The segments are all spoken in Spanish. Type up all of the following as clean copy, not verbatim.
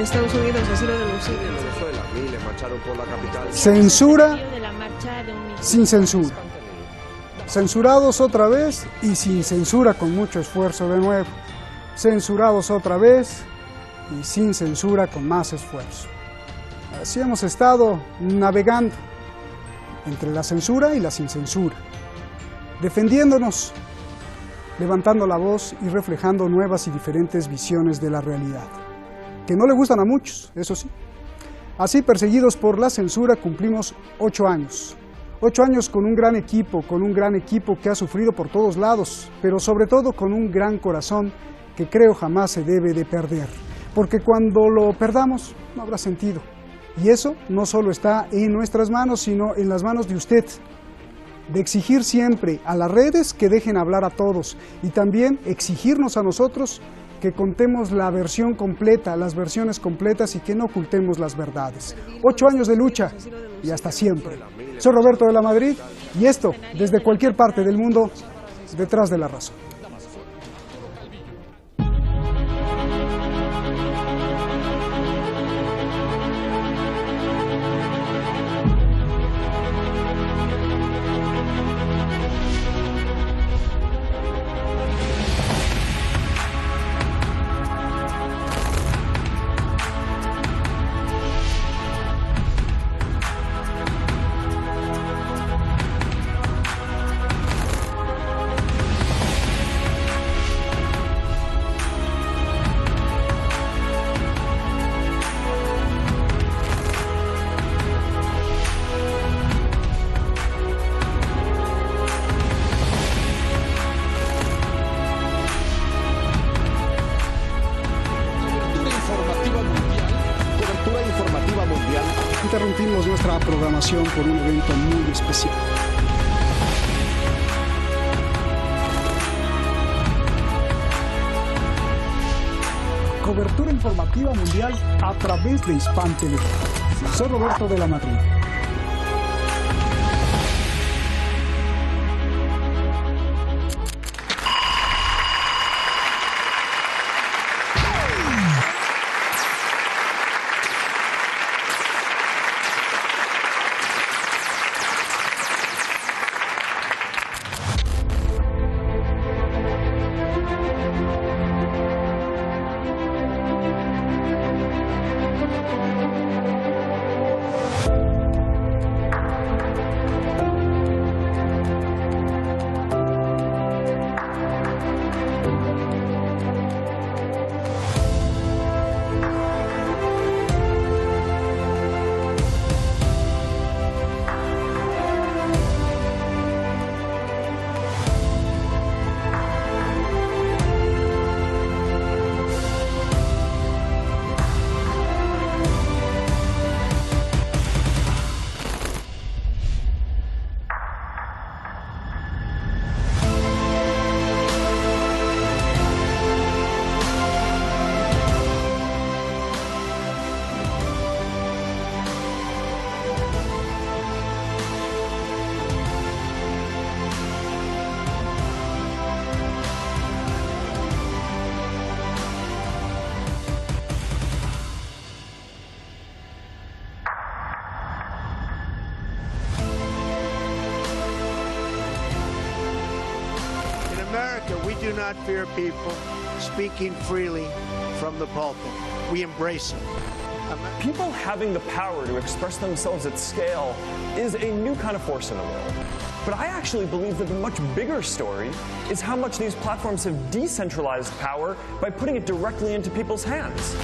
Estados Unidos, así lo denuncié. En Venezuela, miles marcharon por la capital. Censura sin censura. Censurados otra vez y sin censura con mucho esfuerzo de nuevo. Censurados otra vez y sin censura con más esfuerzo. Así hemos estado navegando entre la censura y la sin censura, defendiéndonos, levantando la voz y reflejando nuevas y diferentes visiones de la realidad, que no le gustan a muchos, eso sí. Así, perseguidos por la censura, cumplimos 8 años. 8 años con un gran equipo que ha sufrido por todos lados, pero sobre todo con un gran corazón que creo jamás se debe de perder, porque cuando lo perdamos no habrá sentido. Y eso no solo está en nuestras manos, sino en las manos de usted, de exigir siempre a las redes que dejen hablar a todos y también exigirnos a nosotros que contemos la versión completa, las versiones completas y que no ocultemos las verdades. 8 años de lucha y hasta siempre. Soy Roberto de la Madrid y esto, desde cualquier parte del mundo, Detrás de la Razón. Interrumpimos nuestra programación por un evento muy especial. Cobertura informativa mundial a través de Hispan TV. Soy Roberto de la Madrid. We do not fear people speaking freely from the pulpit. We embrace it. People having the power to express themselves at scale is a new kind of force in the world. But I actually believe that the much bigger story is how much these platforms have decentralized power by putting it directly into people's hands.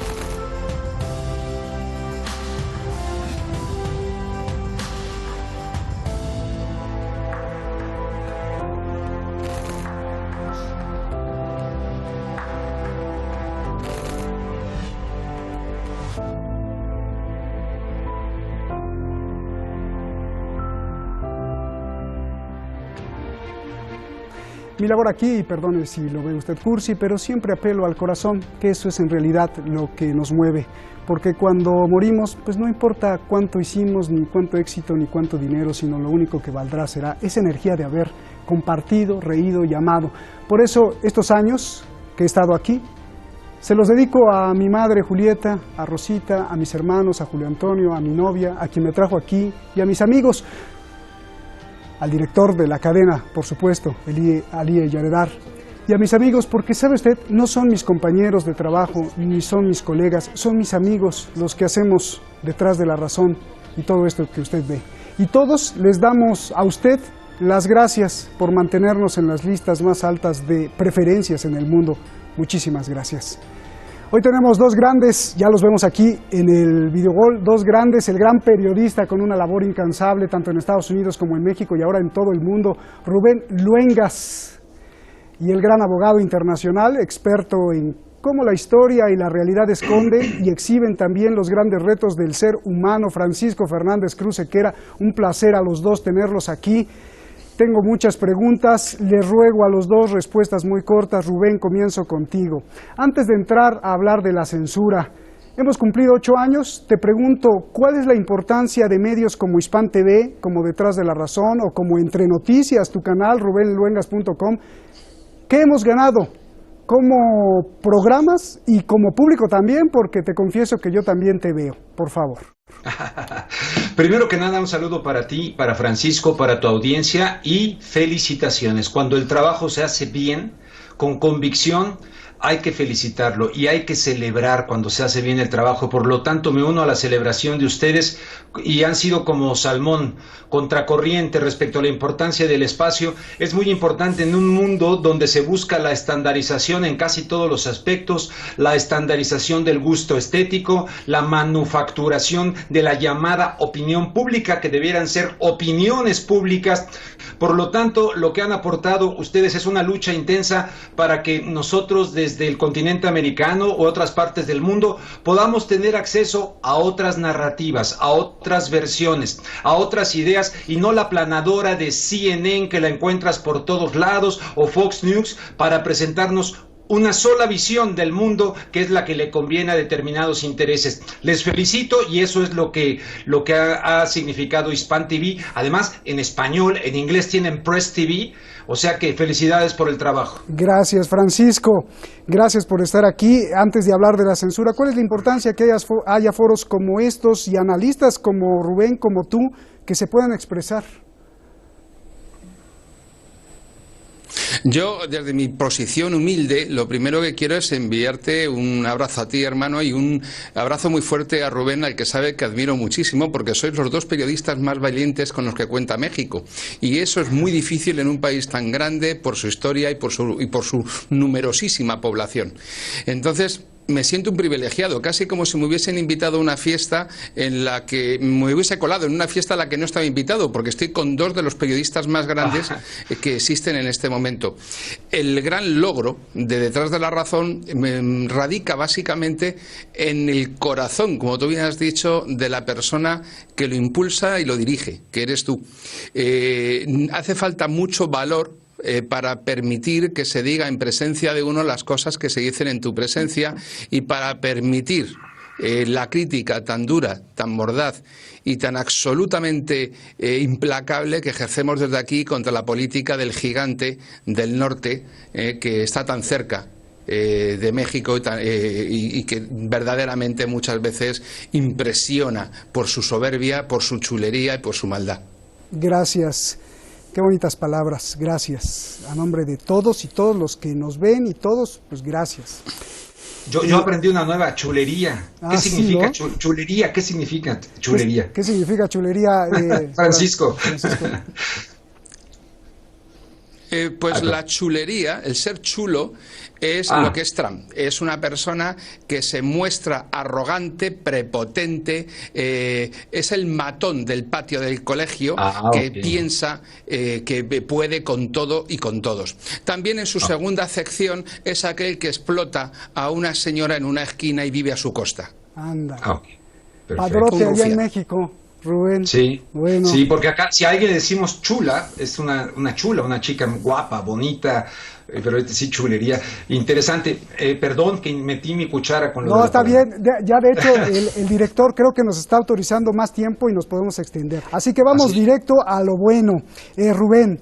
Mi labor aquí, y perdone si lo ve usted cursi, pero siempre apelo al corazón, que eso es en realidad lo que nos mueve. Porque cuando morimos, pues no importa cuánto hicimos, ni cuánto éxito, ni cuánto dinero, sino lo único que valdrá será esa energía de haber compartido, reído y amado. Por eso, estos años que he estado aquí, Se los dedico a mi madre Julieta, a Rosita, a mis hermanos, a Julio Antonio, a mi novia, a quien me trajo aquí, y a mis amigos, al director de la cadena, por supuesto, Ali Yaredar, y a mis amigos, porque sabe usted, no son mis compañeros de trabajo, ni son mis colegas, son mis amigos los que hacemos Detrás de la Razón y todo esto que usted ve. Y todos les damos a usted las gracias por mantenernos en las listas más altas de preferencias en el mundo. Muchísimas gracias. Hoy tenemos dos grandes, ya los vemos aquí en el Videogol, dos grandes, el gran periodista con una labor incansable tanto en Estados Unidos como en México y ahora en todo el mundo, Rubén Luengas, y el gran abogado internacional, experto en cómo la historia y la realidad esconden y exhiben también los grandes retos del ser humano, Francisco Fernández Cruz Sequera. Un placer a los dos tenerlos aquí. Tengo muchas preguntas, les ruego a los dos respuestas muy cortas. Rubén, comienzo contigo. Antes de entrar a hablar de la censura, hemos cumplido 8 años, te pregunto, ¿cuál es la importancia de medios como Hispan TV, como Detrás de la Razón o como Entre Noticias, tu canal, rubenluengas.com? ¿Qué hemos ganado como programas y como público también? Porque te confieso que yo también te veo, por favor. Primero que nada, un saludo para ti, para Francisco, para tu audiencia y felicitaciones. Cuando el trabajo se hace bien, con convicción, hay que felicitarlo y hay que celebrar cuando se hace bien el trabajo. Por lo tanto, me uno a la celebración de ustedes y han sido como salmón contracorriente respecto a la importancia del espacio. Es muy importante en un mundo donde se busca la estandarización en casi todos los aspectos, la estandarización del gusto estético, la manufacturación de la llamada opinión pública, que debieran ser opiniones públicas. Por lo tanto, lo que han aportado ustedes es una lucha intensa para que nosotros desde el continente americano u otras partes del mundo podamos tener acceso a otras narrativas, a otras versiones, a otras ideas y no la planadora de CNN que la encuentras por todos lados o Fox News para presentarnos una sola visión del mundo que es la que le conviene a determinados intereses. Les felicito y eso es lo que ha significado Hispan TV. Además, en español, en inglés tienen Press TV, o sea que felicidades por el trabajo. Gracias, Francisco. Gracias por estar aquí. Antes de hablar de la censura, ¿cuál es la importancia que haya foros como estos y analistas como Rubén, como tú, que se puedan expresar? Yo, desde mi posición humilde, lo primero que quiero es enviarte un abrazo a ti, hermano, y un abrazo muy fuerte a Rubén, al que sabe que admiro muchísimo, porque sois los dos periodistas más valientes con los que cuenta México. Y eso es muy difícil en un país tan grande por su historia y por su numerosísima población. Entonces, me siento un privilegiado, casi como si me hubiesen invitado a una fiesta en la que me hubiese colado, en una fiesta a la que no estaba invitado, porque estoy con dos de los periodistas más grandes que existen en este momento. El gran logro de Detrás de la Razón radica básicamente en el corazón, como tú bien has dicho, de la persona que lo impulsa y lo dirige, que eres tú. Hace falta mucho valor para permitir que se diga en presencia de uno las cosas que se dicen en tu presencia y para permitir la crítica tan dura, tan mordaz y tan absolutamente implacable que ejercemos desde aquí contra la política del gigante del norte que está tan cerca de México y que verdaderamente muchas veces impresiona por su soberbia, por su chulería y por su maldad. Gracias. Qué bonitas palabras, gracias. A nombre de todos y todos los que nos ven y todos, pues gracias. Yo aprendí una nueva, chulería. ¿Qué significa ¿no? chulería? ¿Qué significa chulería? ¿Qué significa chulería? Francisco. Pues la chulería, el ser chulo, es lo que es Trump. Es una persona que se muestra arrogante, prepotente, es el matón del patio del colegio que piensa que puede con todo y con todos. También en su segunda acepción es aquel que explota a una señora en una esquina y vive a su costa. Anda. Padrote allá en México. Rubén. Sí, bueno. Sí, porque acá si a alguien le decimos chula, es una chula, una chica guapa, bonita, pero sí chulería. Interesante. Perdón que metí mi cuchara con lo No, está bien. Ya de hecho el director creo que nos está autorizando más tiempo y nos podemos extender. Así que vamos directo a lo bueno. Rubén,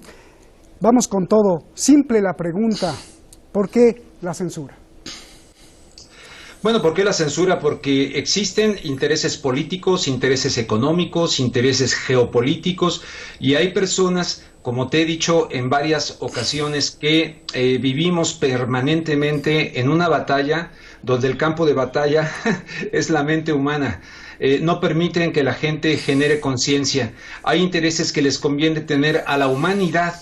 vamos con todo. Simple la pregunta. ¿Por qué la censura? Bueno, ¿por qué la censura? Porque existen intereses políticos, intereses económicos, intereses geopolíticos, y hay personas, como te he dicho en varias ocasiones, que vivimos permanentemente en una batalla donde el campo de batalla es la mente humana. No permiten que la gente genere conciencia. Hay intereses que les conviene tener a la humanidad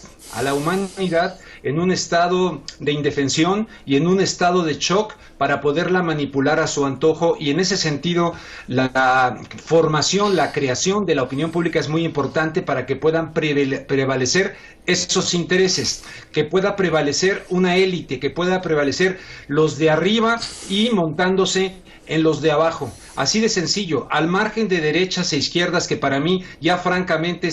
en un estado de indefensión y en un estado de shock para poderla manipular a su antojo, y en ese sentido la formación, la creación de la opinión pública es muy importante para que puedan prevalecer esos intereses, que pueda prevalecer una élite, que pueda prevalecer los de arriba y montándose en los de abajo. Así de sencillo, al margen de derechas e izquierdas, que para mí ya francamente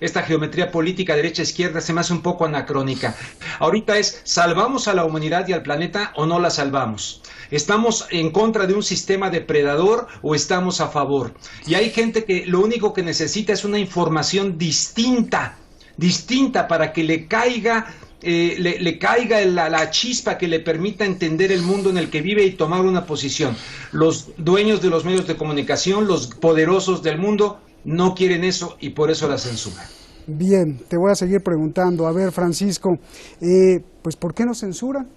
esta geometría política derecha-izquierda se me hace un poco anacrónica. Ahorita es, ¿salvamos a la humanidad y al planeta o no la salvamos? ¿Estamos en contra de un sistema depredador o estamos a favor? Y hay gente que lo único que necesita es una información distinta para que le caiga la chispa que le permita entender el mundo en el que vive y tomar una posición. Los dueños de los medios de comunicación, los poderosos del mundo, no quieren eso y por eso la censura. Bien, te voy a seguir preguntando. A ver, Francisco, pues ¿por qué nos censuran?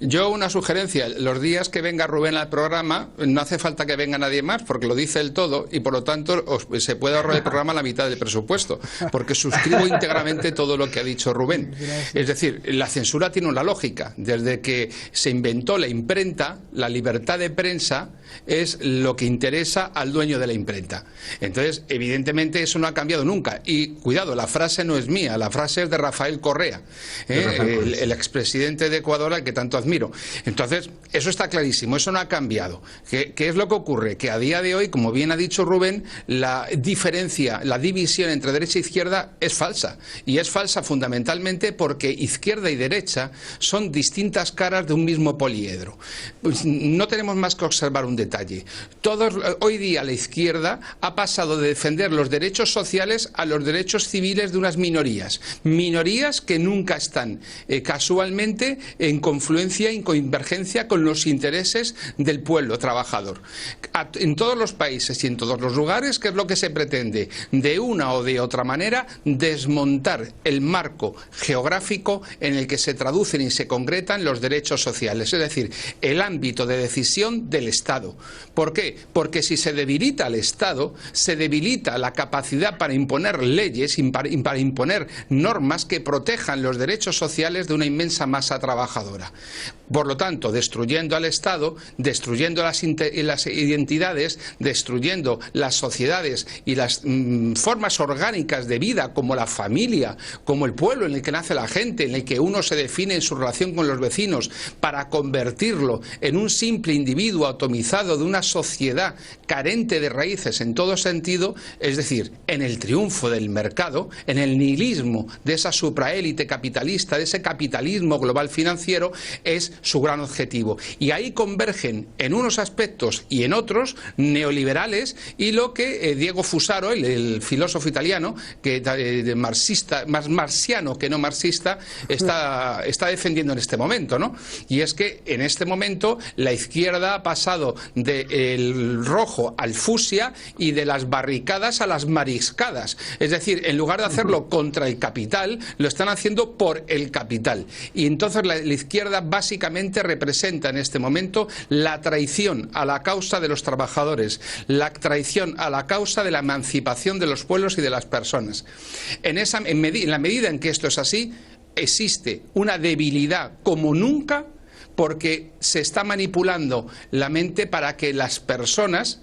Yo una sugerencia, los días que venga Rubén al programa no hace falta que venga nadie más porque lo dice él todo y por lo tanto se puede ahorrar el programa a la mitad del presupuesto, porque suscribo íntegramente todo lo que ha dicho Rubén. Gracias. Es decir, la censura tiene una lógica. Desde que se inventó la imprenta, la libertad de prensa es lo que interesa al dueño de la imprenta. Entonces, evidentemente eso no ha cambiado nunca. Y cuidado, la frase no es mía, la frase es de Rafael Correa, el expresidente de Ecuador, al que tanto admiro. Entonces, eso está clarísimo, eso no ha cambiado. ¿Qué es lo que ocurre? Que a día de hoy, como bien ha dicho Rubén, la diferencia, la división entre derecha e izquierda es falsa. Y es falsa fundamentalmente porque izquierda y derecha son distintas caras de un mismo poliedro. Pues no tenemos más que observar un detalle. Hoy día la izquierda ha pasado de defender los derechos sociales a los derechos civiles de unas minorías. Minorías que nunca están casualmente en confluencia y convergencia con los intereses del pueblo trabajador. En todos los países y en todos los lugares, ¿qué es lo que se pretende? De una o de otra manera, desmontar el marco geográfico en el que se traducen y se concretan los derechos sociales, es decir, el ámbito de decisión del Estado. ¿Por qué? Porque si se debilita el Estado, se debilita la capacidad para imponer leyes, para imponer normas que protejan los derechos sociales de una inmensa masa trabajadora. Por lo tanto, destruyendo al Estado, destruyendo las identidades, destruyendo las sociedades y las formas orgánicas de vida, como la familia, como el pueblo en el que nace la gente, en el que uno se define en su relación con los vecinos, para convertirlo en un simple individuo atomizado de una sociedad carente de raíces en todo sentido, es decir, en el triunfo del mercado, en el nihilismo de esa supraélite capitalista, de ese capitalismo global financiero, es su gran objetivo. Y ahí convergen en unos aspectos y en otros neoliberales y lo que Diego Fusaro, el filósofo italiano, que marxista, más marxiano que no marxista, está defendiendo en este momento, ¿no? Y es que en este momento la izquierda ha pasado del rojo al fucsia y de las barricadas a las mariscadas. Es decir, en lugar de hacerlo contra el capital, lo están haciendo por el capital. Y entonces la izquierda básicamente representa en este momento la traición a la causa de los trabajadores, la traición a la causa de la emancipación de los pueblos y de las personas. En la medida en que esto es así, existe una debilidad como nunca, porque se está manipulando la mente para que las personas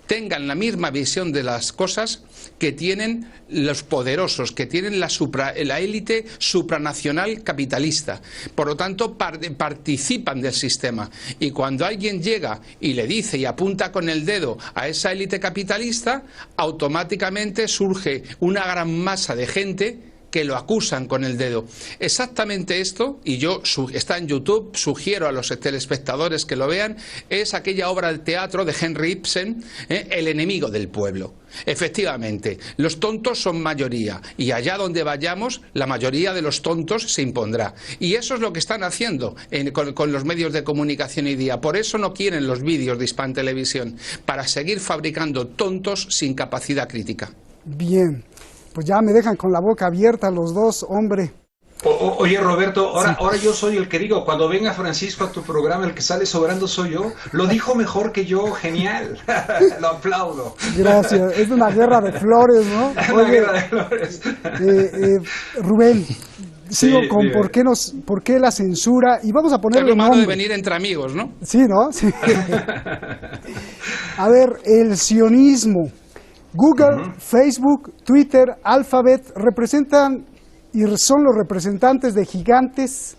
tengan la misma visión de las cosas que tienen los poderosos, que tienen la élite supranacional capitalista. Por lo tanto, participan del sistema. Y cuando alguien llega y le dice y apunta con el dedo a esa élite capitalista, automáticamente surge una gran masa de gente que lo acusan con el dedo. Exactamente esto, y está en YouTube, sugiero a los telespectadores que lo vean, es aquella obra de teatro de Henry Ibsen, El enemigo del pueblo. Efectivamente, los tontos son mayoría, y allá donde vayamos, la mayoría de los tontos se impondrá. Y eso es lo que están haciendo con los medios de comunicación hoy día. Por eso no quieren los vídeos de Hispan Televisión, para seguir fabricando tontos sin capacidad crítica. Bien, pues ya me dejan con la boca abierta los dos, hombre. Oye, Roberto, ahora yo soy el que digo, cuando venga Francisco a tu programa, el que sale sobrando soy yo. Lo dijo mejor que yo, genial. Lo aplaudo. Gracias, es una guerra de flores, ¿no? Una guerra de flores. Rubén, sigo Sí, con dime. por qué la censura, y vamos a Es ponerle lo malo de nombre. venir entre amigos, ¿no? Sí, ¿no? Sí. A ver, el sionismo. Google, Facebook, Twitter, Alphabet representan y son los representantes de gigantes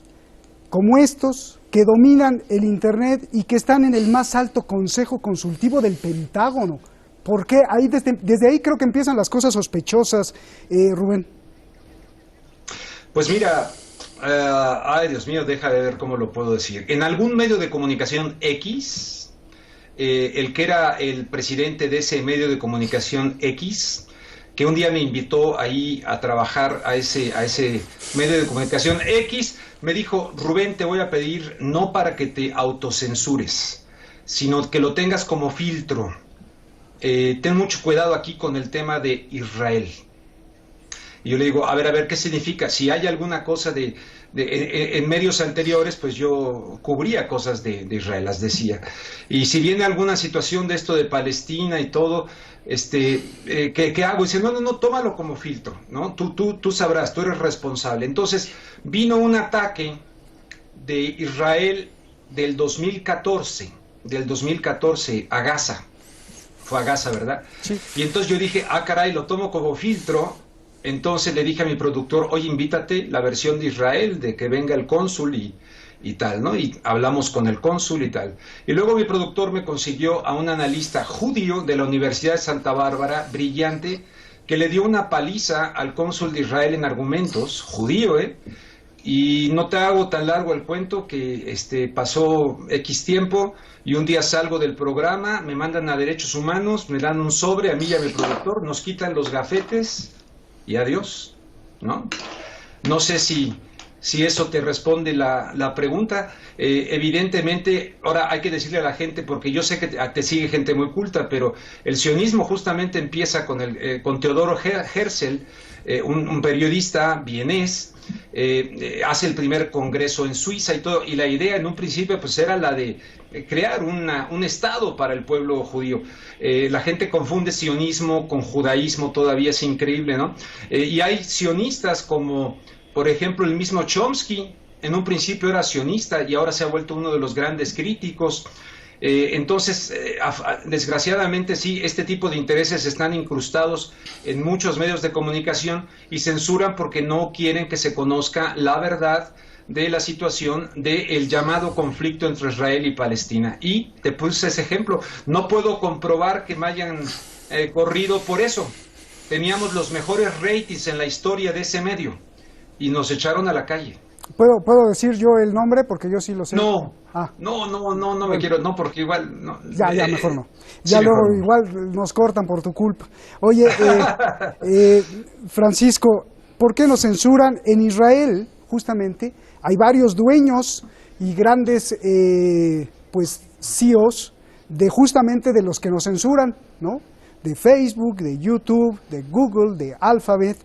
como estos que dominan el Internet y que están en el más alto consejo consultivo del Pentágono. ¿Por qué? Ahí desde ahí creo que empiezan las cosas sospechosas, Rubén. Pues mira, ay Dios mío, deja de ver cómo lo puedo decir. En algún medio de comunicación X, el que era el presidente de ese medio de comunicación X, que un día me invitó ahí a trabajar a ese medio de comunicación X, me dijo: Rubén, te voy a pedir no para que te autocensures, sino que lo tengas como filtro. Ten mucho cuidado aquí con el tema de Israel. Y yo le digo, a ver, ¿qué significa? Si hay alguna cosa en medios anteriores, pues yo cubría cosas de Israel, las decía. Y si viene alguna situación de esto de Palestina y todo, ¿qué hago? Y dice, no, tómalo como filtro, ¿no? Tú sabrás, tú eres responsable. Entonces, vino un ataque de Israel del 2014 a Gaza. Fue a Gaza, ¿verdad? Sí. Y entonces yo dije, caray, lo tomo como filtro. Entonces le dije a mi productor, oye, invítate la versión de Israel, de que venga el cónsul y tal, ¿no? Y hablamos con el cónsul y tal. Y luego mi productor me consiguió a un analista judío de la Universidad de Santa Bárbara, brillante, que le dio una paliza al cónsul de Israel en argumentos, judío, Y no te hago tan largo el cuento que pasó X tiempo y un día salgo del programa, me mandan a Derechos Humanos, me dan un sobre a mí y a mi productor, nos quitan los gafetes y adiós, ¿no? No sé si eso te responde la pregunta. Evidentemente, ahora hay que decirle a la gente, porque yo sé que te sigue gente muy culta, pero el sionismo justamente empieza con Teodoro Herzl, un periodista vienés, hace el primer congreso en Suiza y todo, y la idea en un principio pues era la de crear un estado para el pueblo judío. La gente confunde sionismo con judaísmo, todavía es increíble, ¿no? Y hay sionistas como, por ejemplo, el mismo Chomsky, en un principio era sionista y ahora se ha vuelto uno de los grandes críticos. Entonces, desgraciadamente sí, este tipo de intereses están incrustados en muchos medios de comunicación y censuran porque no quieren que se conozca la verdad de la situación del llamado conflicto entre Israel y Palestina. Y te puse ese ejemplo. No puedo comprobar que me hayan corrido por eso. Teníamos los mejores ratings en la historia de ese medio y nos echaron a la calle. ¿Puedo decir yo el nombre? Porque yo sí lo sé. No, bueno. me quiero, no, porque igual... No, ya, mejor no. Ya sí, luego mejor no. Igual nos cortan por tu culpa. Oye, Francisco, ¿por qué nos censuran? En Israel, justamente, hay varios dueños y grandes, CEOs justamente de los que nos censuran, ¿no? De Facebook, de YouTube, de Google, de Alphabet.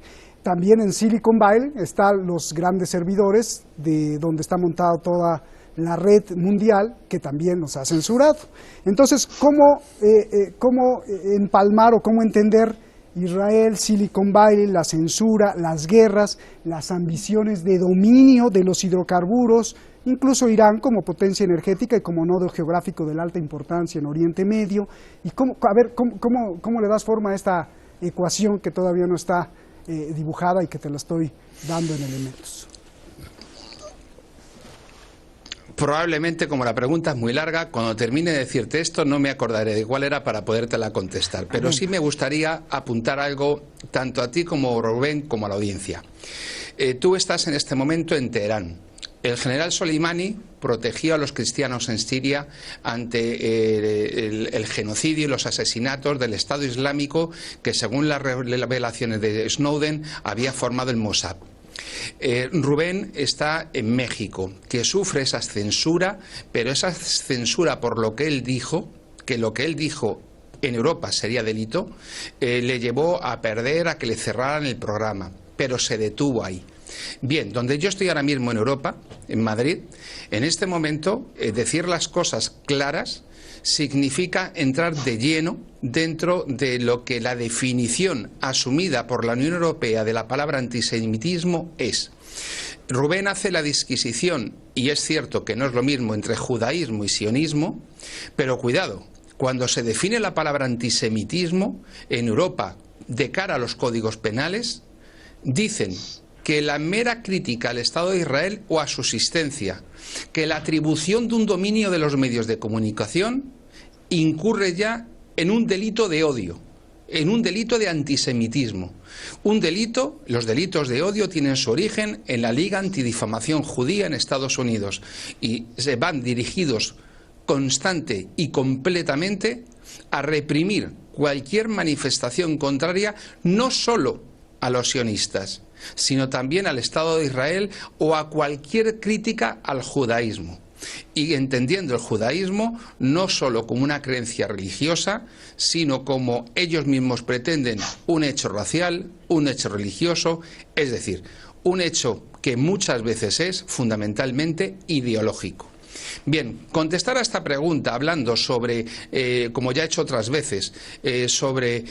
También en Silicon Valley están los grandes servidores de donde está montada toda la red mundial, que también nos ha censurado. Entonces, ¿cómo empalmar o cómo entender Israel, Silicon Valley, la censura, las guerras, las ambiciones de dominio de los hidrocarburos, incluso Irán como potencia energética y como nodo geográfico de la alta importancia en Oriente Medio? Y cómo le das forma a esta ecuación que todavía no está dibujada y que te la estoy dando en elementos? Probablemente, como la pregunta es muy larga, cuando termine de decirte esto no me acordaré de cuál era para podértela contestar. Pero sí me gustaría apuntar algo tanto a ti como a Rubén como a la audiencia. Tú estás en este momento en Teherán. El general Soleimani protegió a los cristianos en Siria ante el genocidio y los asesinatos del Estado Islámico que, según las revelaciones de Snowden, había formado el Mossad. Rubén está en México, que sufre esa censura, pero esa censura por lo que él dijo, que lo que él dijo en Europa sería delito, le llevó a perder, a que le cerraran el programa, pero se detuvo ahí. Bien, donde yo estoy ahora mismo en Europa, en Madrid, en este momento, decir las cosas claras significa entrar de lleno dentro de lo que la definición asumida por la Unión Europea de la palabra antisemitismo es. Rubén hace la disquisición, y es cierto que no es lo mismo entre judaísmo y sionismo, pero cuidado, cuando se define la palabra antisemitismo en Europa de cara a los códigos penales, dicen que la mera crítica al Estado de Israel o a su existencia, que la atribución de un dominio de los medios de comunicación incurre ya en un delito de odio, en un delito de antisemitismo. Un delito, los delitos de odio tienen su origen en la Liga Antidifamación Judía en Estados Unidos y se van dirigidos constante y completamente a reprimir cualquier manifestación contraria, no solo a los sionistas, sino también al Estado de Israel o a cualquier crítica al judaísmo. Y entendiendo el judaísmo no solo como una creencia religiosa, sino como ellos mismos pretenden un hecho racial, un hecho religioso, es decir, un hecho que muchas veces es fundamentalmente ideológico. Bien, contestar a esta pregunta hablando sobre, como ya he hecho otras veces, sobre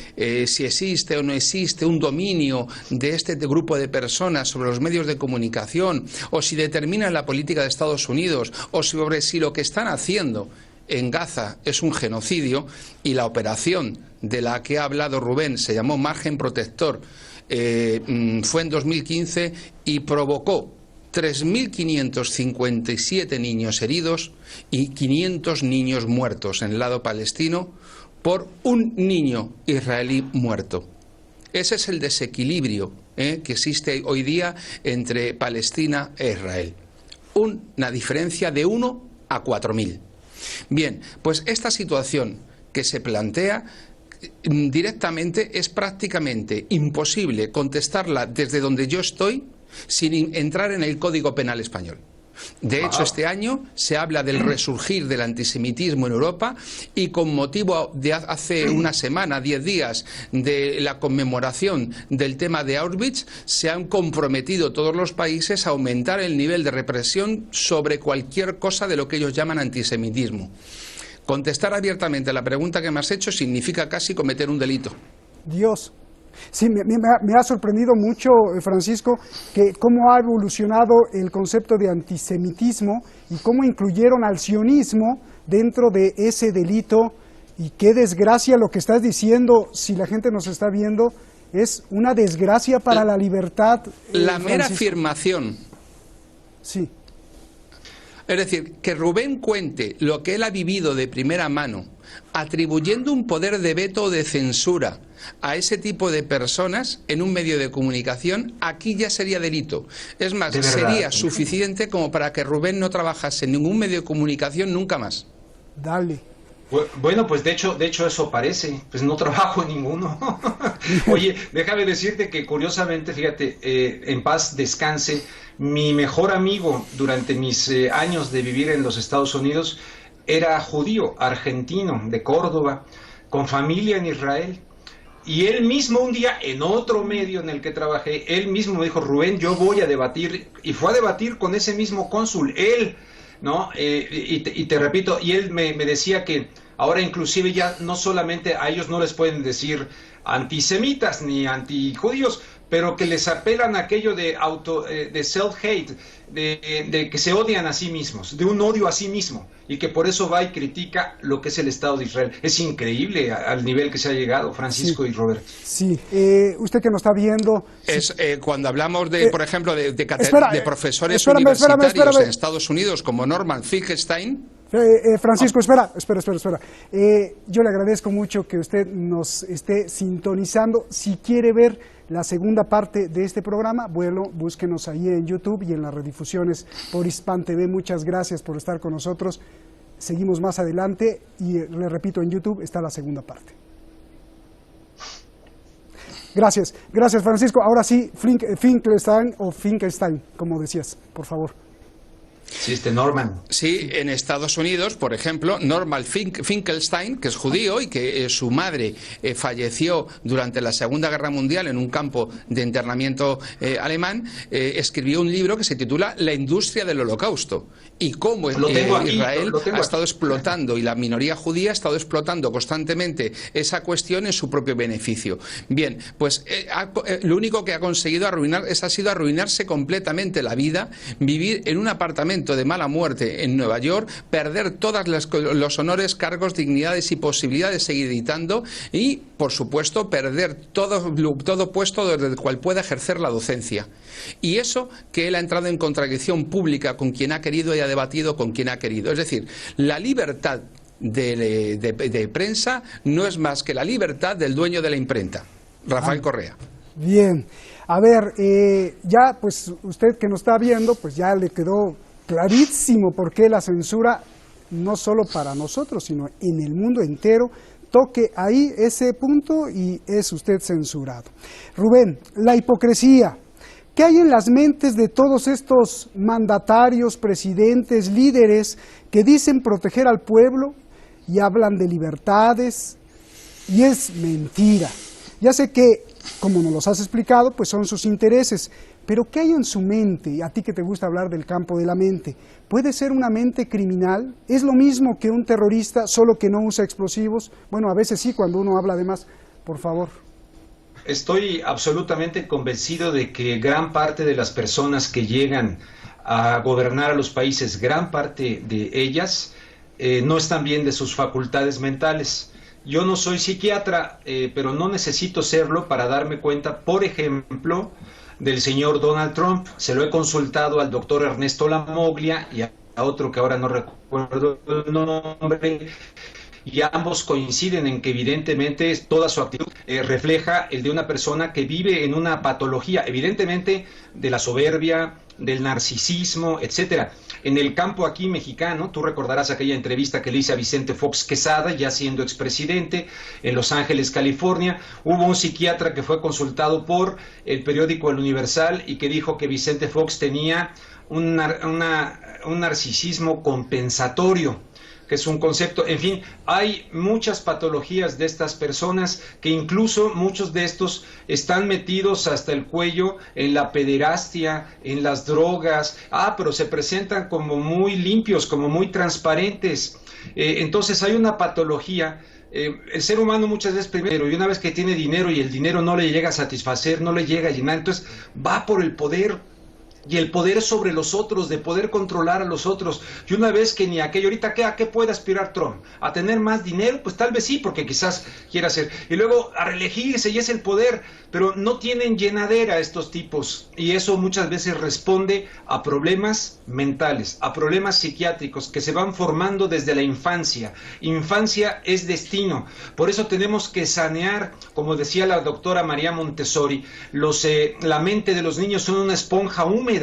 si existe o no existe un dominio de este grupo de personas sobre los medios de comunicación, o si determinan la política de Estados Unidos, o sobre si lo que están haciendo en Gaza es un genocidio, y la operación de la que ha hablado Rubén se llamó Margen Protector, fue en 2015 y provocó 3.557 niños heridos y 500 niños muertos en el lado palestino por un niño israelí muerto. Ese es el desequilibrio que existe hoy día entre Palestina e Israel. Una diferencia de 1 a 4.000. Bien, pues esta situación que se plantea directamente es prácticamente imposible contestarla desde donde yo estoy sin entrar en el Código Penal español. De hecho, este año se habla del resurgir del antisemitismo en Europa y con motivo de hace una semana, 10 días, de la conmemoración del tema de Auschwitz, se han comprometido todos los países a aumentar el nivel de represión sobre cualquier cosa de lo que ellos llaman antisemitismo. Contestar abiertamente a la pregunta que me has hecho significa casi cometer un delito. Dios. Sí, me ha sorprendido mucho, Francisco, que cómo ha evolucionado el concepto de antisemitismo y cómo incluyeron al sionismo dentro de ese delito. Y qué desgracia lo que estás diciendo, si la gente nos está viendo, es una desgracia para la libertad. La mera afirmación. Sí. Es decir, que Rubén cuente lo que él ha vivido de primera mano, atribuyendo un poder de veto o de censura a ese tipo de personas en un medio de comunicación, aquí ya sería delito. Es más, sería suficiente como para que Rubén no trabajase en ningún medio de comunicación nunca más. Dale. Bueno, pues de hecho eso parece, pues no trabajo en ninguno. Oye, déjame decirte que curiosamente, fíjate, en paz descanse, mi mejor amigo durante mis años de vivir en los Estados Unidos era judío, argentino, de Córdoba, con familia en Israel. Y él mismo un día, en otro medio en el que trabajé, él mismo me dijo, Rubén, yo voy a debatir, y fue a debatir con ese mismo cónsul, él, ¿no? Y te repito, y él me decía que Ahora inclusive ya no solamente a ellos no les pueden decir antisemitas ni antijudíos, pero que les apelan a aquello de de self-hate, de que se odian a sí mismos, de un odio a sí mismo, y que por eso va y critica lo que es el Estado de Israel. Es increíble al nivel que se ha llegado, Francisco sí. y Roberto. Sí, usted que nos está viendo... Es, cuando hablamos, de, por ejemplo, de profesores espérame, universitarios en Estados Unidos como Norman Finkelstein... Francisco, espera. Yo le agradezco mucho que usted nos esté sintonizando. Si quiere ver la segunda parte de este programa, bueno, búsquenos ahí en YouTube y en las redifusiones por Hispan TV. Muchas gracias por estar con nosotros. Seguimos más adelante y le repito, en YouTube está la segunda parte. Gracias Francisco. Ahora sí, Finkelstein, como decías, por favor. Sí, Norman. Sí, en Estados Unidos, por ejemplo, Norman Finkelstein, que es judío y que su madre falleció durante la Segunda Guerra Mundial en un campo de internamiento alemán, escribió un libro que se titula La industria del holocausto y cómo Israel ha estado explotando y la minoría judía ha estado explotando constantemente esa cuestión en su propio beneficio. Bien, pues lo único que ha conseguido ha sido arruinarse completamente la vida, vivir en un apartamento de mala muerte en Nueva York, perder todos los honores, cargos, dignidades y posibilidades de seguir editando y, por supuesto, perder todo puesto desde el cual pueda ejercer la docencia. Y eso que él ha entrado en contradicción pública con quien ha querido y ha debatido con quien ha querido. Es decir, la libertad de prensa no es más que la libertad del dueño de la imprenta, Rafael Correa. Bien, a ver, ya pues usted que nos está viendo, pues ya le quedó clarísimo por qué la censura, no solo para nosotros, sino en el mundo entero. Toque ahí ese punto y es usted censurado. Rubén, la hipocresía. ¿Qué hay en las mentes de todos estos mandatarios, presidentes, líderes que dicen proteger al pueblo y hablan de libertades? Y es mentira. Ya sé que, como nos los has explicado, pues son sus intereses. Pero ¿qué hay en su mente? A ti que te gusta hablar del campo de la mente. ¿Puede ser una mente criminal? ¿Es lo mismo que un terrorista, solo que no usa explosivos? Bueno, a veces sí, cuando uno habla de más. Por favor. Estoy absolutamente convencido de que gran parte de las personas que llegan a gobernar a los países, gran parte de ellas, no están bien de sus facultades mentales. Yo no soy psiquiatra, pero no necesito serlo para darme cuenta, por ejemplo, del señor Donald Trump. Se lo he consultado al doctor Ernesto Lamoglia y a otro que ahora no recuerdo el nombre, y ambos coinciden en que evidentemente toda su actitud refleja el de una persona que vive en una patología, evidentemente de la soberbia, del narcisismo, etcétera. En el campo aquí mexicano, tú recordarás aquella entrevista que le hice a Vicente Fox Quesada, ya siendo expresidente, en Los Ángeles, California. Hubo un psiquiatra que fue consultado por el periódico El Universal y que dijo que Vicente Fox tenía un narcisismo compensatorio, que es un concepto. En fin, hay muchas patologías de estas personas que incluso muchos de estos están metidos hasta el cuello en la pederastia, en las drogas, pero se presentan como muy limpios, como muy transparentes. Entonces hay una patología. El ser humano muchas veces primero, y una vez que tiene dinero y el dinero no le llega a satisfacer, no le llega a llenar, entonces va por el poder. Y el poder sobre los otros, de poder controlar a los otros. Y una vez que ni aquello, ahorita, ¿a qué puede aspirar Trump? ¿A tener más dinero? Pues tal vez sí, porque quizás quiera hacer. Y luego a reelegirse, y es el poder. Pero no tienen llenadera estos tipos. Y eso muchas veces responde a problemas mentales, a problemas psiquiátricos que se van formando desde la infancia. Infancia es destino. Por eso tenemos que sanear, como decía la doctora María Montessori, la mente de los niños son una esponja húmeda.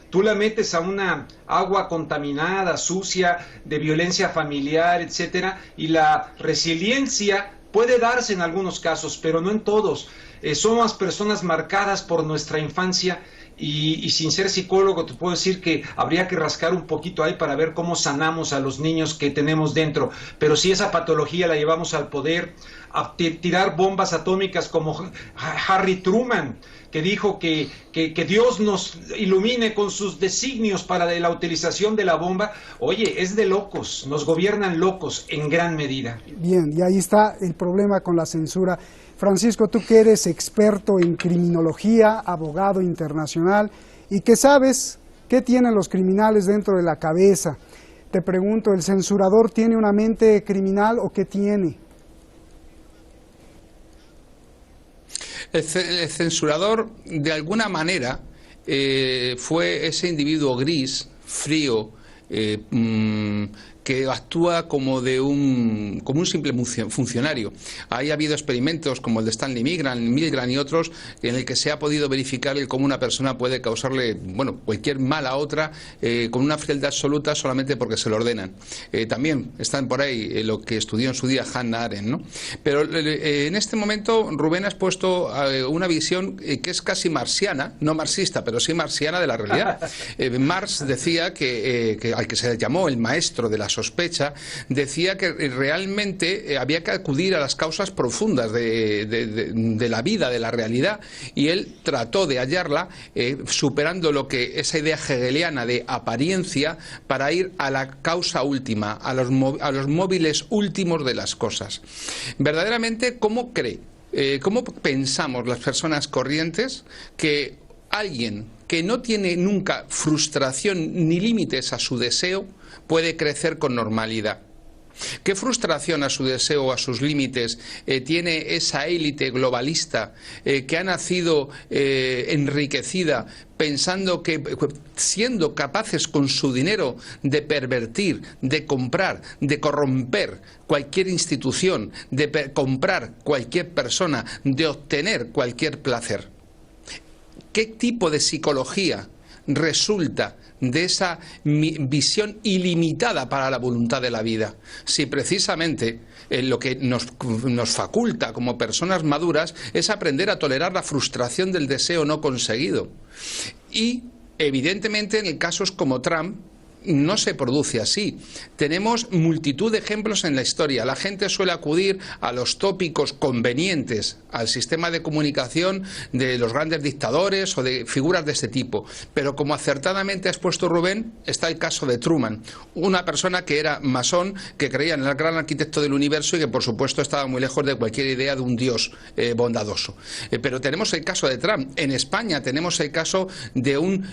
Tú la metes a una agua contaminada, sucia, de violencia familiar, etcétera, y la resiliencia Puede darse en algunos casos, pero no en todos. Somos personas marcadas por nuestra infancia y sin ser psicólogo te puedo decir que habría que rascar un poquito ahí para ver cómo sanamos a los niños que tenemos dentro. Pero si esa patología la llevamos al poder, a tirar bombas atómicas como Harry Truman, que dijo que Dios nos ilumine con sus designios para la utilización de la bomba, oye, es de locos, nos gobiernan locos en gran medida. Bien, y ahí está el problema con la censura. Francisco, tú que eres experto en criminología, abogado internacional, y que sabes qué tienen los criminales dentro de la cabeza, te pregunto, ¿el censurador tiene una mente criminal o qué tiene? El censurador, de alguna manera, fue ese individuo gris, frío, que actúa como un simple funcionario. Ahí ha habido experimentos como el de Stanley Milgram y otros en el que se ha podido verificar cómo una persona puede causarle cualquier mal a otra con una frialdad absoluta solamente porque se lo ordenan. También están por ahí lo que estudió en su día Hannah Arendt, ¿no? Pero en este momento Rubén has puesto una visión que es casi marxiana, no marxista, pero sí marxiana de la realidad. Marx decía que al que se le llamó el maestro de la sospecha, decía que realmente había que acudir a las causas profundas de la vida, de la realidad, y él trató de hallarla superando lo que esa idea hegeliana de apariencia para ir a la causa última, a los móviles últimos de las cosas. Verdaderamente, ¿cómo pensamos las personas corrientes que alguien que no tiene nunca frustración ni límites a su deseo puede crecer con normalidad? ¿Qué frustración a su deseo o a sus límites tiene esa élite globalista que ha nacido enriquecida pensando que siendo capaces con su dinero de pervertir, de comprar, de corromper cualquier institución, de comprar cualquier persona, de obtener cualquier placer? ¿Qué tipo de psicología resulta de esa visión ilimitada para la voluntad de la vida? Si precisamente lo que nos faculta como personas maduras es aprender a tolerar la frustración del deseo no conseguido. Y evidentemente en casos como Trump no se produce así. Tenemos multitud de ejemplos en la historia. La gente suele acudir a los tópicos convenientes, al sistema de comunicación de los grandes dictadores o de figuras de este tipo. Pero como acertadamente ha expuesto Rubén, está el caso de Truman, una persona que era masón, que creía en el gran arquitecto del universo y que por supuesto estaba muy lejos de cualquier idea de un Dios bondadoso. Pero tenemos el caso de Trump. En España tenemos el caso de un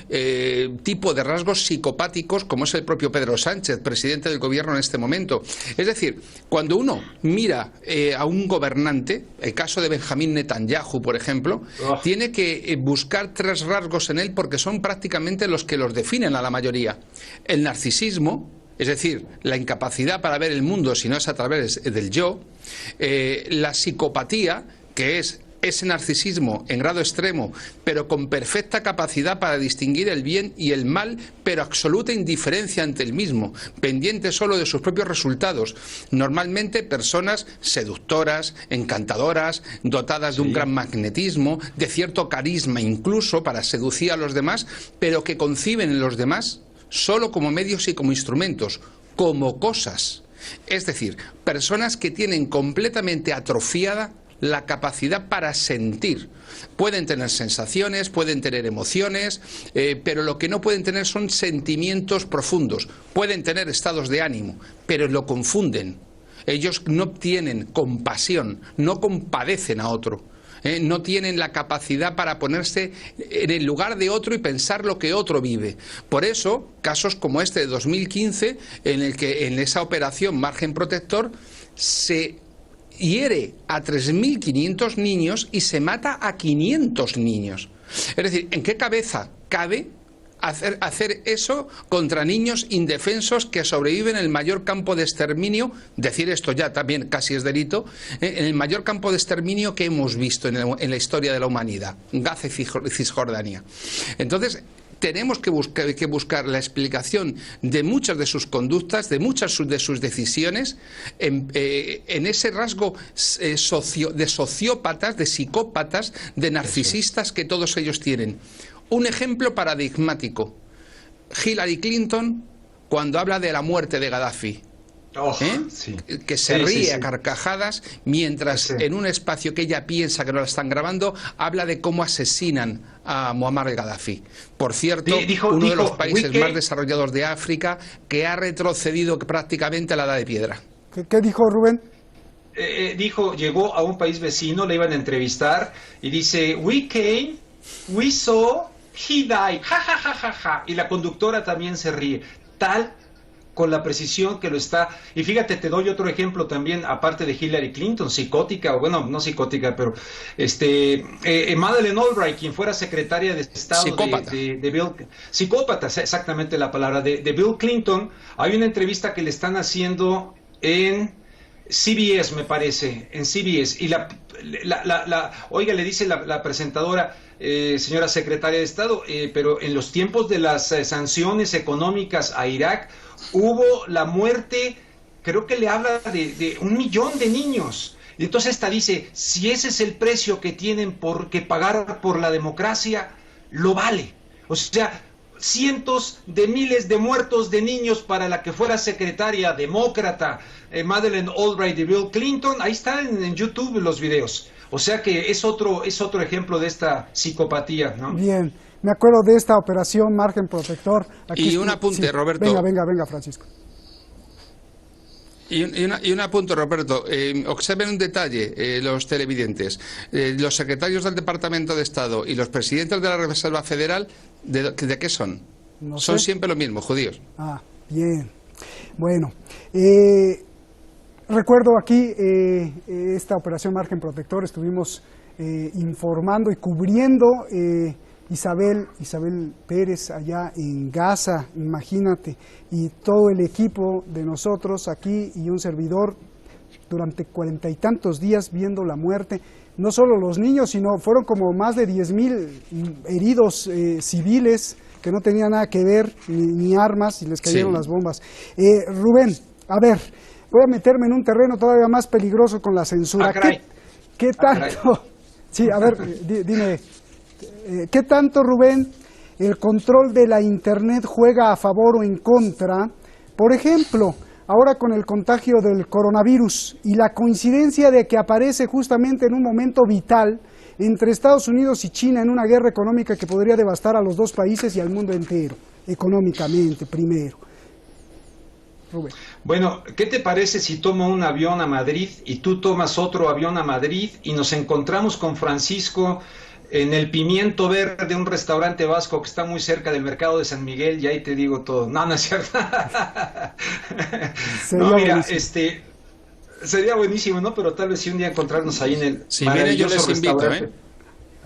tipo de rasgos psicopáticos como es el propio Pedro Sánchez, presidente del gobierno en este momento. Es decir, cuando uno mira a un gobernante, el caso de Benjamín Netanyahu, por ejemplo, tiene que buscar tres rasgos en él porque son prácticamente los que los definen a la mayoría. El narcisismo, es decir, la incapacidad para ver el mundo si no es a través del yo, la psicopatía, que es ese narcisismo en grado extremo, pero con perfecta capacidad para distinguir el bien y el mal, pero absoluta indiferencia ante el mismo, pendiente solo de sus propios resultados. Normalmente personas seductoras, encantadoras, dotadas de un gran magnetismo, de cierto carisma incluso para seducir a los demás, pero que conciben en los demás solo como medios y como instrumentos, como cosas. Es decir, personas que tienen completamente atrofiada la capacidad para sentir. Pueden tener sensaciones, pueden tener emociones, pero lo que no pueden tener son sentimientos profundos. Pueden tener estados de ánimo, pero lo confunden. Ellos no tienen compasión, no compadecen a otro. No tienen la capacidad para ponerse en el lugar de otro y pensar lo que otro vive. Por eso, casos como este de 2015, en el que en esa operación Margen Protector se hiere a 3.500 niños y se mata a 500 niños. Es decir, ¿en qué cabeza cabe hacer eso contra niños indefensos que sobreviven en el mayor campo de exterminio? Decir esto ya también casi es delito. En el mayor campo de exterminio que hemos visto en la historia de la humanidad, Gaza y Cisjordania. Entonces, tenemos que buscar la explicación de muchas de sus conductas, de muchas de sus decisiones, en ese rasgo de sociópatas, de psicópatas, de narcisistas que todos ellos tienen. Un ejemplo paradigmático: Hillary Clinton, cuando habla de la muerte de Gaddafi. Sí. Que se ríe a carcajadas, mientras en un espacio que ella piensa que no la están grabando, habla de cómo asesinan a Muammar el-Gaddafi. Por cierto, uno de los países más desarrollados de África, que ha retrocedido prácticamente a la edad de piedra. ¿Qué dijo Rubén? Llegó a un país vecino, le iban a entrevistar y dice: "We came, we saw, he died, ja, ja, ja, ja, ja". Y la conductora también se ríe, con la precisión que lo está. Y fíjate, te doy otro ejemplo también, aparte de Hillary Clinton, psicótica, o bueno, no psicótica, pero Madeleine Albright, quien fuera secretaria de Estado de Bill, psicópata, exactamente la palabra, de Bill Clinton. Hay una entrevista que le están haciendo en CBS, me parece, en CBS, y oiga, le dice la presentadora: señora secretaria de Estado, pero en los tiempos de las sanciones económicas a Irak hubo la muerte, creo que le habla de 1 millón de niños. Y entonces esta dice: si ese es el precio que tienen que pagar por la democracia, lo vale. O sea, cientos de miles de muertos de niños para la que fuera secretaria demócrata, Madeleine Albright de Bill Clinton. Ahí están en YouTube los videos. O sea que es otro ejemplo de esta psicopatía, ¿no? Bien, me acuerdo de esta operación Margen Protector. Aquí un apunte, Roberto. Venga, Francisco. Y un apunte, Roberto. Observen un detalle, los televidentes. Los secretarios del Departamento de Estado y los presidentes de la Reserva Federal, ¿de qué son? No sé. Son siempre lo mismo, judíos. Ah, bien. Bueno, recuerdo aquí esta operación Margen Protector. Estuvimos informando y cubriendo Isabel Pérez allá en Gaza, imagínate, y todo el equipo de nosotros aquí y un servidor durante 40 y tantos días viendo la muerte. No solo los niños, sino fueron como más de 10,000 heridos civiles que no tenían nada que ver, ni armas, y les cayeron las bombas. Rubén, a ver, voy a meterme en un terreno todavía más peligroso con la censura. ¿Qué tanto? Sí, a ver, dime, ¿qué tanto, Rubén, el control de la Internet juega a favor o en contra? Por ejemplo, ahora con el contagio del coronavirus y la coincidencia de que aparece justamente en un momento vital entre Estados Unidos y China en una guerra económica que podría devastar a los dos países y al mundo entero, económicamente primero. Rubén. Bueno, ¿qué te parece si tomo un avión a Madrid y tú tomas otro avión a Madrid y nos encontramos con Francisco en el Pimiento Verde, un restaurante vasco que está muy cerca del mercado de San Miguel, y ahí te digo todo? No, no es cierto. No, mira, sería buenísimo, ¿no? Pero tal vez si un día encontrarnos ahí en el maravilloso restaurante.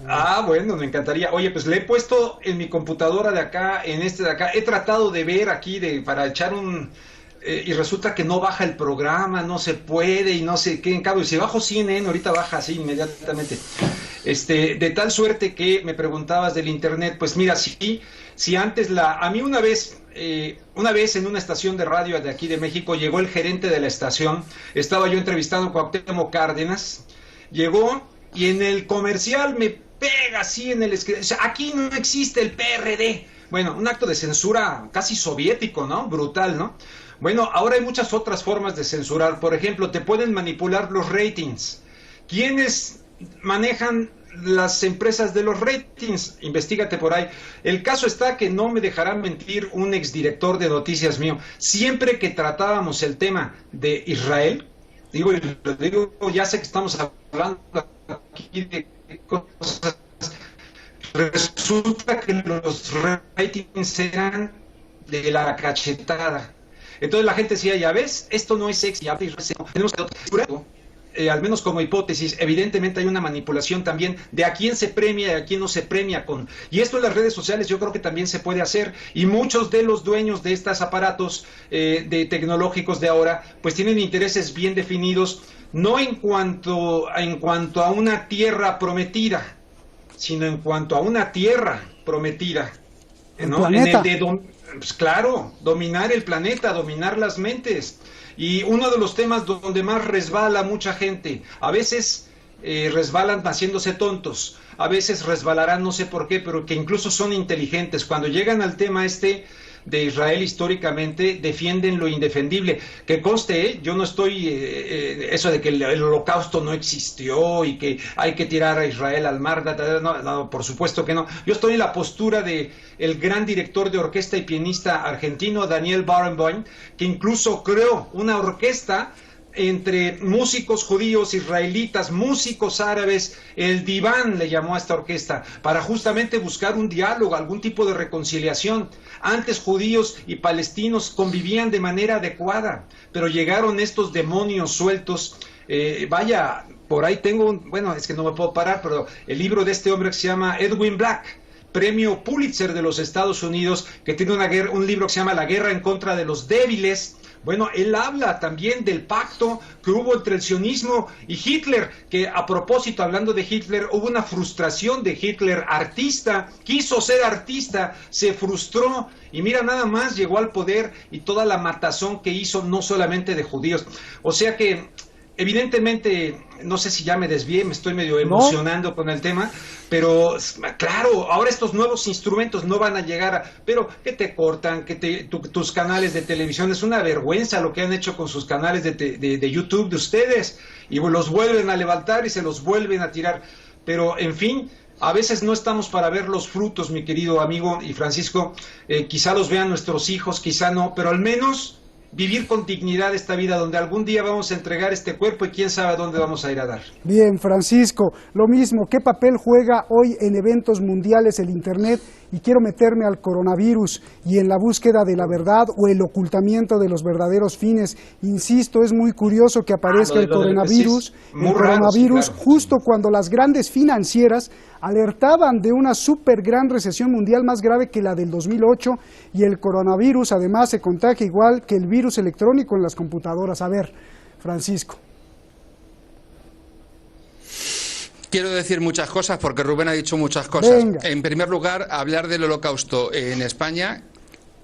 Ah, bueno, me encantaría. Oye, pues le he puesto en mi computadora de acá, en este de acá, he tratado de ver aquí para echar y resulta que no baja el programa, no se puede y no sé qué. En cambio, si bajo CNN, ahorita baja así inmediatamente. De tal suerte que me preguntabas del internet, pues mira, si antes a mí una vez en una estación de radio de aquí de México llegó el gerente de la estación, estaba yo entrevistando a Cuauhtémoc Cárdenas, llegó y en el comercial me pega así en el escritorio, o sea, aquí no existe el PRD. Bueno, un acto de censura casi soviético, ¿no? Brutal, ¿no? Bueno, ahora hay muchas otras formas de censurar. Por ejemplo, te pueden manipular los ratings. ¿Quiénes manejan las empresas de los ratings? Investígate por ahí. El caso está que no me dejará mentir un exdirector de noticias mío. Siempre que tratábamos el tema de Israel, digo, ya sé que estamos hablando aquí de cosas, resulta que los ratings eran de la cachetada. Entonces la gente decía, ya ves, esto no es sexy, tenemos que al menos como hipótesis, evidentemente hay una manipulación también de a quién se premia y a quién no se premia con. Y esto en las redes sociales yo creo que también se puede hacer, y muchos de los dueños de estos aparatos de tecnológicos de ahora, pues tienen intereses bien definidos, no en cuanto a una tierra prometida, sino en cuanto a una tierra prometida. ¿no? En el de pues claro, dominar el planeta, dominar las mentes. Y uno de los temas donde más resbala mucha gente, a veces resbalan haciéndose tontos, a veces resbalarán no sé por qué, pero que incluso son inteligentes. Cuando llegan al tema de Israel históricamente, defienden lo indefendible. Que conste, yo no estoy eso de que el holocausto no existió y que hay que tirar a Israel al mar, no, por supuesto que no. Yo estoy en la postura de el gran director de orquesta y pianista argentino Daniel Barenboim, que incluso creó una orquesta entre músicos judíos, israelitas, músicos árabes, el diván le llamó a esta orquesta, para justamente buscar un diálogo, algún tipo de reconciliación. Antes judíos y palestinos convivían de manera adecuada, pero llegaron estos demonios sueltos. Vaya, por ahí tengo bueno, es que no me puedo parar, pero el libro de este hombre que se llama Edwin Black, premio Pulitzer de los Estados Unidos, que tiene un libro que se llama La guerra en contra de los débiles. Bueno, él habla también del pacto que hubo entre el sionismo y Hitler, que a propósito, hablando de Hitler, hubo una frustración de Hitler, artista, quiso ser artista, se frustró y mira nada más, llegó al poder y toda la matazón que hizo, no solamente de judíos. O sea que evidentemente, no sé si ya me desvié, me estoy medio emocionando con el tema, pero claro, ahora estos nuevos instrumentos no van a llegar, pero que te cortan, que tus canales de televisión, es una vergüenza lo que han hecho con sus canales de YouTube de ustedes, y los vuelven a levantar y se los vuelven a tirar, pero en fin, a veces no estamos para ver los frutos, mi querido amigo y Francisco, quizá los vean nuestros hijos, quizá no, pero al menos vivir con dignidad esta vida donde algún día vamos a entregar este cuerpo y quién sabe a dónde vamos a ir a dar. Bien, Francisco, lo mismo, ¿qué papel juega hoy en eventos mundiales el Internet? Y quiero meterme al coronavirus y en la búsqueda de la verdad o el ocultamiento de los verdaderos fines. Insisto, es muy curioso que aparezca el coronavirus, justo cuando las grandes financieras alertaban de una súper gran recesión mundial más grave que la del 2008 y el coronavirus además se contagia igual que el virus electrónico en las computadoras. A ver, Francisco. Quiero decir muchas cosas porque Rubén ha dicho muchas cosas. Venga. En primer lugar, hablar del holocausto en España,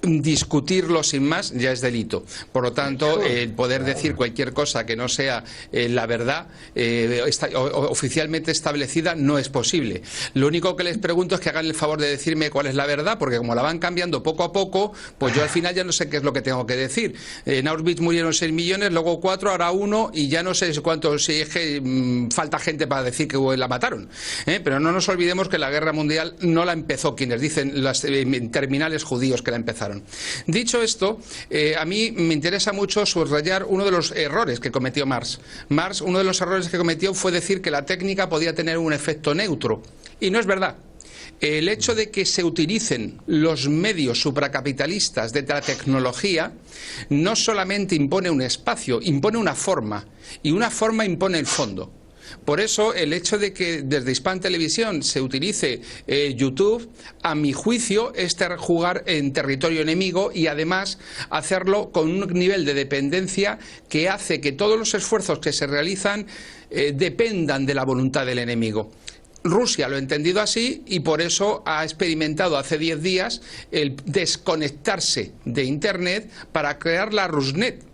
discutirlo sin más ya es delito. Por lo tanto, poder decir cualquier cosa que no sea la verdad oficialmente establecida no es posible. Lo único que les pregunto es que hagan el favor de decirme cuál es la verdad, porque como la van cambiando poco a poco, pues yo al final ya no sé qué es lo que tengo que decir. En Auschwitz murieron 6 millones, luego 4, ahora 1 y ya no sé cuántos, si es que falta gente para decir que la mataron. Pero no nos olvidemos que la guerra mundial no la empezó quienes dicen los terminales judíos que la empezaron. Dicho esto, a mí me interesa mucho subrayar uno de los errores que cometió Marx. Marx, uno de los errores que cometió fue decir que la técnica podía tener un efecto neutro. Y no es verdad. El hecho de que se utilicen los medios supracapitalistas de la tecnología no solamente impone un espacio, impone una forma. Y una forma impone el fondo. Por eso el hecho de que desde Hispan Televisión se utilice YouTube, a mi juicio, es jugar en territorio enemigo y además hacerlo con un nivel de dependencia que hace que todos los esfuerzos que se realizan dependan de la voluntad del enemigo. Rusia lo ha entendido así y por eso ha experimentado hace 10 días el desconectarse de Internet para crear la Rusnet.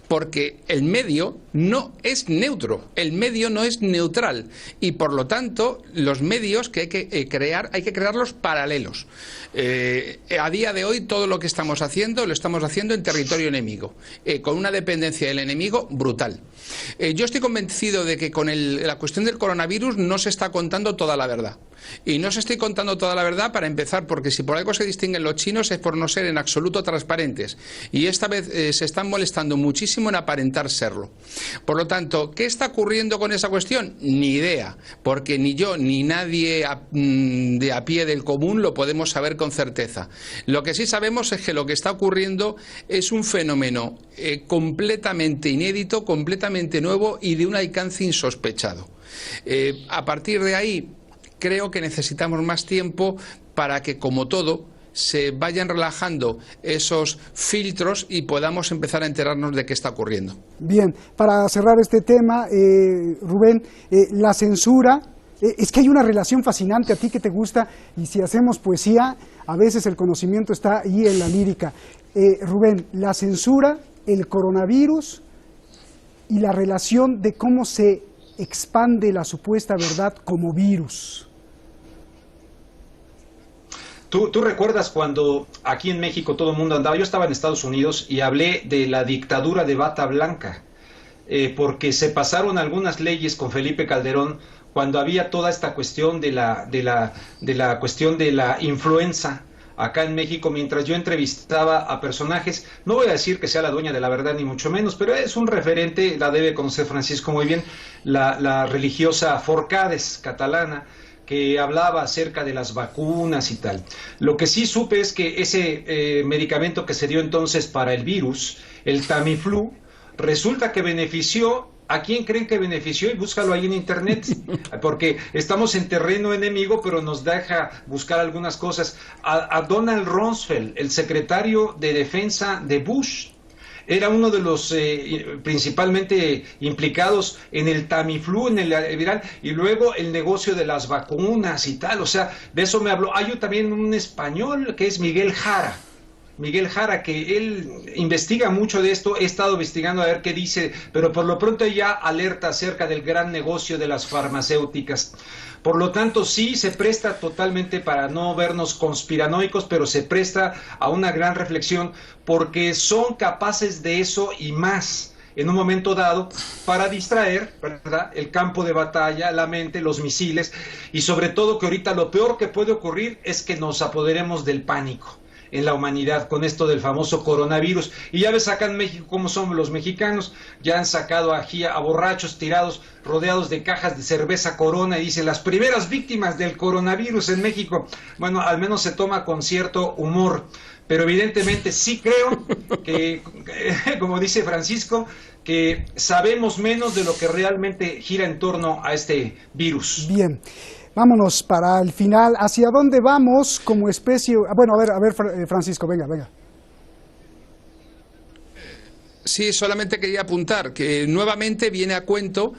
Porque el medio no es neutro, el medio no es neutral y por lo tanto los medios que hay que crearlos paralelos. A día de hoy todo lo que estamos haciendo lo estamos haciendo en territorio enemigo, con una dependencia del enemigo brutal. Yo estoy convencido de que con la cuestión del coronavirus no se está contando toda la verdad. Y no se estoy contando toda la verdad para empezar, porque si por algo se distinguen los chinos es por no ser en absoluto transparentes. Y esta vez se están molestando muchísimo en aparentar serlo. Por lo tanto, ¿qué está ocurriendo con esa cuestión? Ni idea, porque ni yo ni nadie de a pie del común lo podemos saber con certeza. Lo que sí sabemos es que lo que está ocurriendo es un fenómeno completamente inédito, completamente nuevo y de un alcance insospechado. A partir de ahí, creo que necesitamos más tiempo para que, como todo, se vayan relajando esos filtros y podamos empezar a enterarnos de qué está ocurriendo. Bien, para cerrar este tema, Rubén, la censura Es que hay una relación fascinante a ti que te gusta, y si hacemos poesía, a veces el conocimiento está ahí en la lírica. Rubén, la censura, el coronavirus y la relación de cómo se expande la supuesta verdad como virus. ¿Tú recuerdas cuando aquí en México todo el mundo andaba? Yo estaba en Estados Unidos y hablé de la dictadura de bata blanca, porque se pasaron algunas leyes con Felipe Calderón cuando había toda esta cuestión de la cuestión de la influenza acá en México, mientras yo entrevistaba a personajes. No voy a decir que sea la dueña de la verdad ni mucho menos, pero es un referente, la debe conocer Francisco muy bien, la religiosa Forcades catalana, que hablaba acerca de las vacunas y tal. Lo que sí supe es que ese medicamento que se dio entonces para el virus, el Tamiflu, resulta que benefició. ¿A quién creen que benefició? Y búscalo ahí en internet, porque estamos en terreno enemigo, pero nos deja buscar algunas cosas. A Donald Rumsfeld, el secretario de defensa de Bush, era uno de los principalmente implicados en el Tamiflu, en el viral, y luego el negocio de las vacunas y tal. O sea, de eso me habló. Hay también un español que es Miguel Jara, que él investiga mucho de esto. He estado investigando a ver qué dice, pero por lo pronto ya alerta acerca del gran negocio de las farmacéuticas. Por lo tanto, sí se presta totalmente, para no vernos conspiranoicos, pero se presta a una gran reflexión, porque son capaces de eso y más en un momento dado para distraer, ¿verdad?, el campo de batalla, la mente, los misiles, y sobre todo que ahorita lo peor que puede ocurrir es que nos apoderemos del pánico en la humanidad con esto del famoso coronavirus. Y ya ves acá en México cómo son los mexicanos. Ya han sacado aquí a borrachos tirados, rodeados de cajas de cerveza Corona, y dicen las primeras víctimas del coronavirus en México. Bueno, al menos se toma con cierto humor, pero evidentemente sí creo que, como dice Francisco, que sabemos menos de lo que realmente gira en torno a este virus. Bien. Vámonos para el final. ¿Hacia dónde vamos como especie? Bueno, a ver, Francisco, venga. Sí, solamente quería apuntar que nuevamente viene a cuento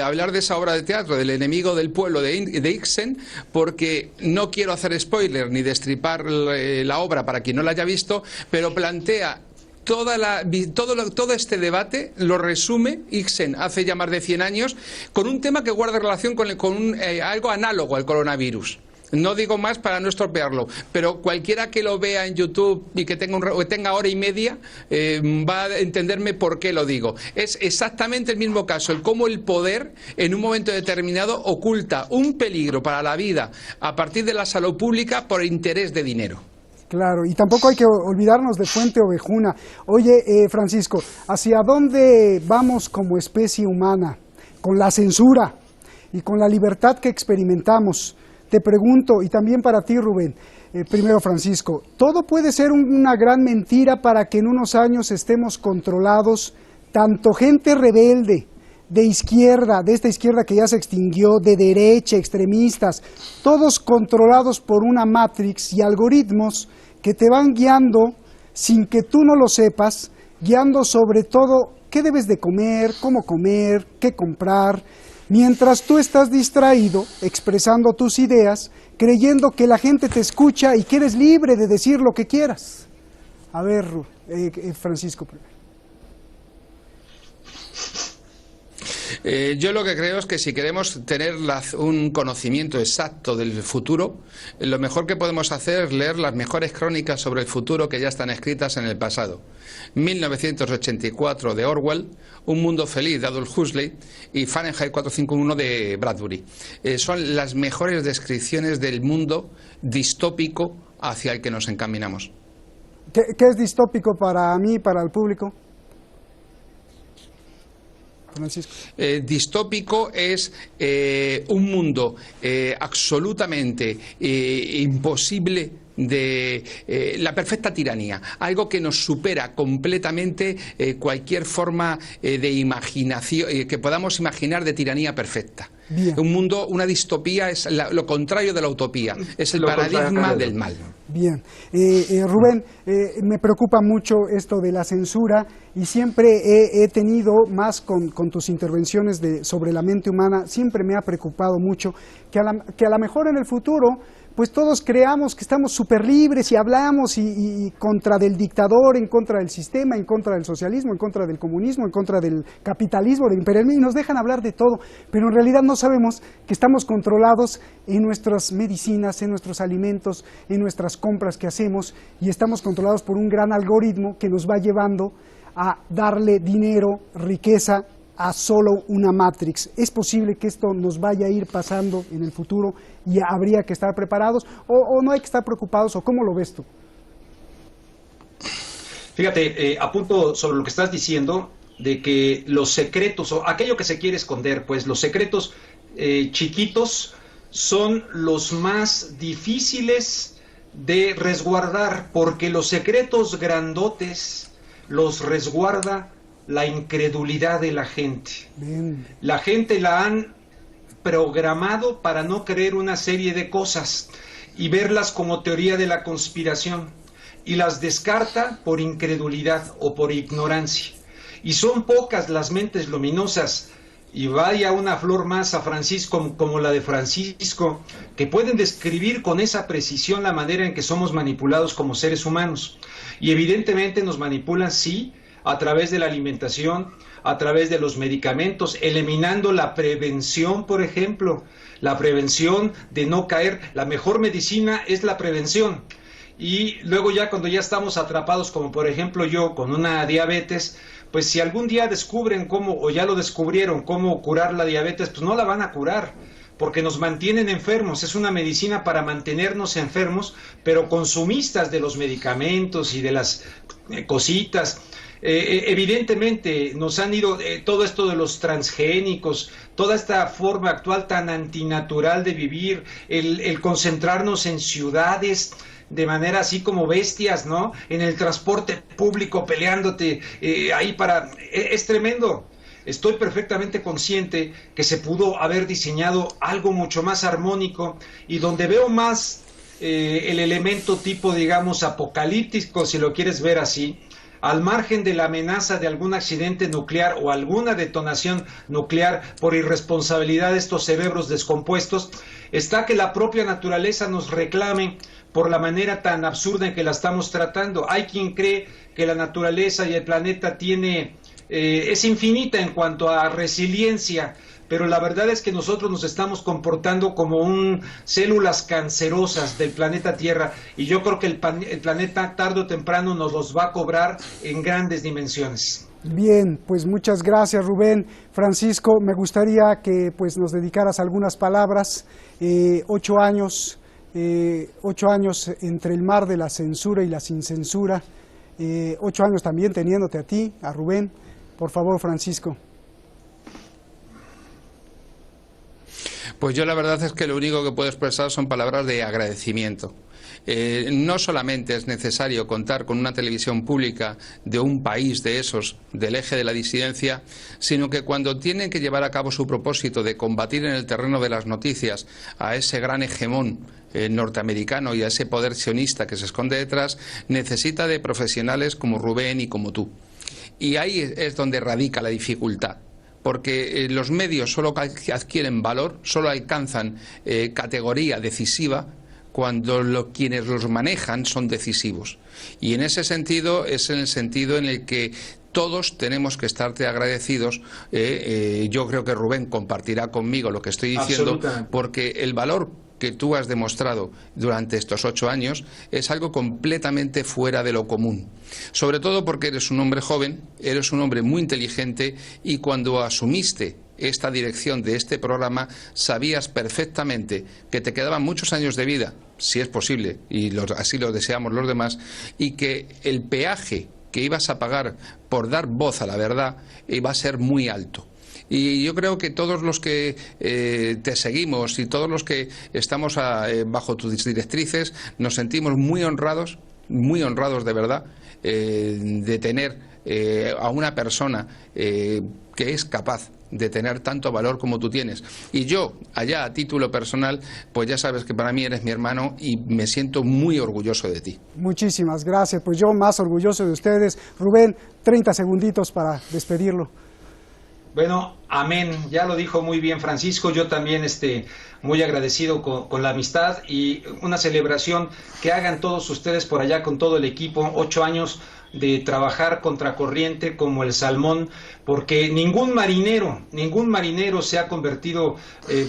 hablar de esa obra de teatro, del enemigo del pueblo de Ibsen, porque no quiero hacer spoiler ni destripar la obra para quien no la haya visto, pero plantea todo este debate, lo resume Ibsen hace ya más de 100 años, con un tema que guarda relación con algo análogo al coronavirus. No digo más para no estropearlo, pero cualquiera que lo vea en YouTube y que tenga hora y media va a entenderme por qué lo digo. Es exactamente el mismo caso, el cómo el poder en un momento determinado oculta un peligro para la vida a partir de la salud pública por interés de dinero. Claro, y tampoco hay que olvidarnos de Fuente Ovejuna. Oye, Francisco, ¿hacia dónde vamos como especie humana? Con la censura y con la libertad que experimentamos. Te pregunto, y también para ti, Rubén, primero Francisco, ¿todo puede ser una gran mentira para que en unos años estemos controlados, tanto gente rebelde, de izquierda, de esta izquierda que ya se extinguió, de derecha, extremistas, todos controlados por una matrix y algoritmos que te van guiando sin que tú no lo sepas, guiando sobre todo qué debes de comer, cómo comer, qué comprar, mientras tú estás distraído, expresando tus ideas, creyendo que la gente te escucha y que eres libre de decir lo que quieras? A ver, Francisco. Yo lo que creo es que si queremos tener un conocimiento exacto del futuro, lo mejor que podemos hacer es leer las mejores crónicas sobre el futuro que ya están escritas en el pasado. 1984 de Orwell, Un mundo feliz de Aldous Huxley y Fahrenheit 451 de Bradbury. Son las mejores descripciones del mundo distópico hacia el que nos encaminamos. ¿Qué es distópico para mí y para el público? Francisco. Distópico es un mundo absolutamente imposible de la perfecta tiranía, algo que nos supera completamente cualquier forma de imaginación que podamos imaginar de tiranía perfecta. Bien. Un mundo, una distopía es lo contrario de la utopía, es el paradigma del mal. Bien. Rubén, me preocupa mucho esto de la censura y siempre he tenido, más con tus intervenciones sobre la mente humana, siempre me ha preocupado mucho que a lo mejor en el futuro pues todos creamos que estamos súper libres y hablamos y contra del dictador, en contra del sistema, en contra del socialismo, en contra del comunismo, en contra del capitalismo, del imperialismo, y nos dejan hablar de todo, pero en realidad no sabemos que estamos controlados en nuestras medicinas, en nuestros alimentos, en nuestras compras que hacemos, y estamos controlados por un gran algoritmo que nos va llevando a darle dinero, riqueza, a solo una Matrix. ¿Es posible que esto nos vaya a ir pasando en el futuro y habría que estar preparados o no hay que estar preocupados, o cómo lo ves tú? Fíjate, apunto sobre lo que estás diciendo de que los secretos o aquello que se quiere esconder, pues los secretos chiquitos son los más difíciles de resguardar, porque los secretos grandotes los resguarda la incredulidad de la gente. Bien. La gente la han programado para no creer una serie de cosas y verlas como teoría de la conspiración, y las descarta por incredulidad o por ignorancia. Y son pocas las mentes luminosas, y vaya una flor más a Francisco como la de Francisco, que pueden describir con esa precisión la manera en que somos manipulados como seres humanos. Y evidentemente nos manipulan, sí, a través de la alimentación, a través de los medicamentos, eliminando la prevención, por ejemplo, la prevención de no caer. La mejor medicina es la prevención. Y luego ya cuando ya estamos atrapados, como por ejemplo yo, con una diabetes, pues si algún día descubren cómo, o ya lo descubrieron, cómo curar la diabetes, pues no la van a curar, porque nos mantienen enfermos. Es una medicina para mantenernos enfermos, pero consumistas de los medicamentos y de las cositas. Evidentemente nos han ido todo esto de los transgénicos, toda esta forma actual tan antinatural de vivir, el concentrarnos en ciudades de manera así como bestias, ¿no? En el transporte público peleándote ahí para... Es tremendo. Estoy perfectamente consciente que se pudo haber diseñado algo mucho más armónico, y donde veo más el elemento tipo, digamos, apocalíptico, si lo quieres ver así, al margen de la amenaza de algún accidente nuclear o alguna detonación nuclear por irresponsabilidad de estos cerebros descompuestos, está que la propia naturaleza nos reclame por la manera tan absurda en que la estamos tratando. Hay quien cree que la naturaleza y el planeta es infinita en cuanto a resiliencia, pero la verdad es que nosotros nos estamos comportando como células cancerosas del planeta Tierra, y yo creo que el planeta tarde o temprano nos los va a cobrar en grandes dimensiones. Bien, pues muchas gracias, Rubén. Francisco, me gustaría que pues nos dedicaras algunas palabras. 8 años entre el mar de la censura y la sin censura, 8 años también teniéndote a ti, a Rubén. Por favor, Francisco. Pues yo la verdad es que lo único que puedo expresar son palabras de agradecimiento. No solamente es necesario contar con una televisión pública de un país de esos, del eje de la disidencia, sino que cuando tienen que llevar a cabo su propósito de combatir en el terreno de las noticias a ese gran hegemón norteamericano y a ese poder sionista que se esconde detrás, necesita de profesionales como Rubén y como tú. Y ahí es donde radica la dificultad. Porque los medios solo adquieren valor, solo alcanzan categoría decisiva cuando quienes los manejan son decisivos. Y en ese sentido es en el sentido en el que todos tenemos que estarte agradecidos. Yo creo que Rubén compartirá conmigo lo que estoy diciendo, porque el valor que tú has demostrado durante estos 8 años es algo completamente fuera de lo común. Sobre todo porque eres un hombre joven, eres un hombre muy inteligente, y cuando asumiste esta dirección de este programa sabías perfectamente que te quedaban muchos años de vida, si es posible, y así lo deseamos los demás, y que el peaje que ibas a pagar por dar voz a la verdad iba a ser muy alto. Y yo creo que todos los que te seguimos y todos los que estamos bajo tus directrices nos sentimos muy honrados de verdad, de tener a una persona que es capaz de tener tanto valor como tú tienes. Y yo, allá a título personal, pues ya sabes que para mí eres mi hermano y me siento muy orgulloso de ti. Muchísimas gracias, pues yo más orgulloso de ustedes. Rubén, 30 segunditos para despedirlo. Bueno, amén, ya lo dijo muy bien Francisco, yo también muy agradecido con la amistad y una celebración que hagan todos ustedes por allá con todo el equipo, 8 años de trabajar contracorriente como el salmón, porque ningún marinero se ha convertido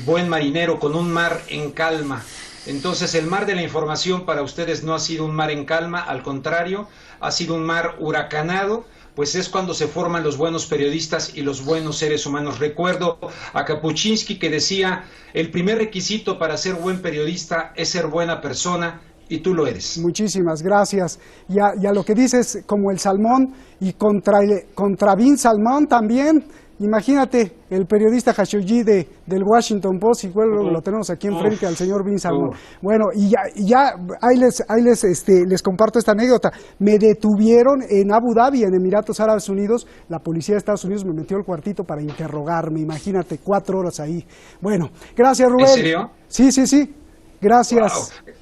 buen marinero con un mar en calma. Entonces el mar de la información para ustedes no ha sido un mar en calma, al contrario, ha sido un mar huracanado, pues es cuando se forman los buenos periodistas y los buenos seres humanos. Recuerdo a Kapuscinski que decía, el primer requisito para ser buen periodista es ser buena persona, y tú lo eres. Muchísimas gracias. Y a lo que dices, como el salmón, y contra Bin Salmón también, imagínate, el periodista Khashoggi del Washington Post, igual lo tenemos aquí enfrente al señor Bin Salmón. Bueno, y ya ahí les comparto esta anécdota. Me detuvieron en Abu Dhabi, en Emiratos Árabes Unidos. La policía de Estados Unidos me metió al cuartito para interrogarme. Imagínate, 4 horas ahí. Bueno, gracias, Rubén. ¿En serio? Sí. Gracias. Wow.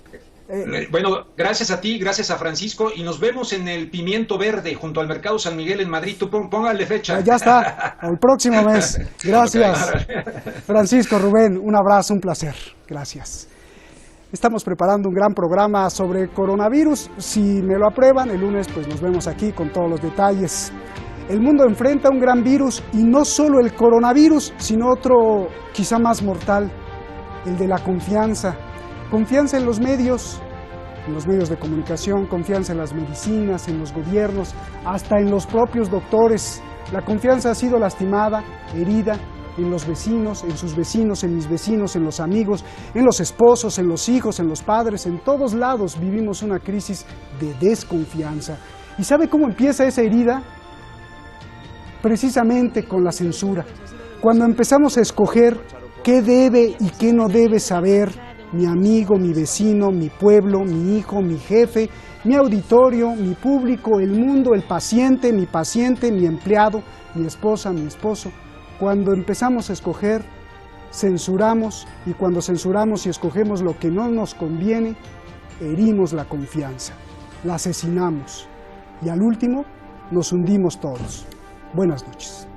Bueno, gracias a ti, gracias a Francisco, y nos vemos en el Pimiento Verde, junto al Mercado San Miguel en Madrid. Tú póngale fecha. Ya está, el próximo mes. Gracias. Okay. Francisco, Rubén, un abrazo, un placer. Gracias. Estamos preparando un gran programa sobre coronavirus. Si me lo aprueban, el lunes pues nos vemos aquí con todos los detalles. El mundo enfrenta un gran virus, y no solo el coronavirus, sino otro quizá más mortal, el de la confianza. Confianza en los medios de comunicación, confianza en las medicinas, en los gobiernos, hasta en los propios doctores. La confianza ha sido lastimada, herida en los vecinos, en sus vecinos, en mis vecinos, en los amigos, en los esposos, en los hijos, en los padres. En todos lados vivimos una crisis de desconfianza. ¿Y sabe cómo empieza esa herida? Precisamente con la censura. Cuando empezamos a escoger qué debe y qué no debe saber mi amigo, mi vecino, mi pueblo, mi hijo, mi jefe, mi auditorio, mi público, el mundo, el paciente, mi empleado, mi esposa, mi esposo. Cuando empezamos a escoger, censuramos, y cuando censuramos y escogemos lo que no nos conviene, herimos la confianza, la asesinamos, y al último nos hundimos todos. Buenas noches.